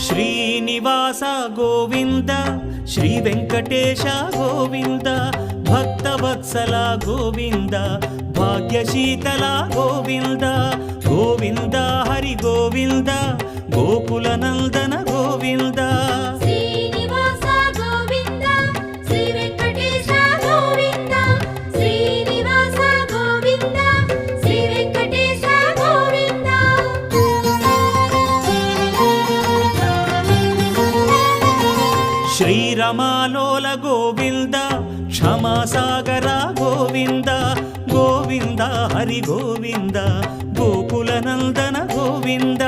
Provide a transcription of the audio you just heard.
Srinivasa Govinda Shri Venkatesha Govinda Bhaktavatsala Govinda భాగ్యశీతల Govinda Govinda Hari Govinda Gokula Nandana Govinda Srinivasa Govinda Shri Venkatesha Govinda Srinivasa Govinda Shri Venkatesha Govinda శ్రీరమాలోల Govinda క్షమాసాగర Govinda Govinda Hari Govinda Gokula Nandana Govinda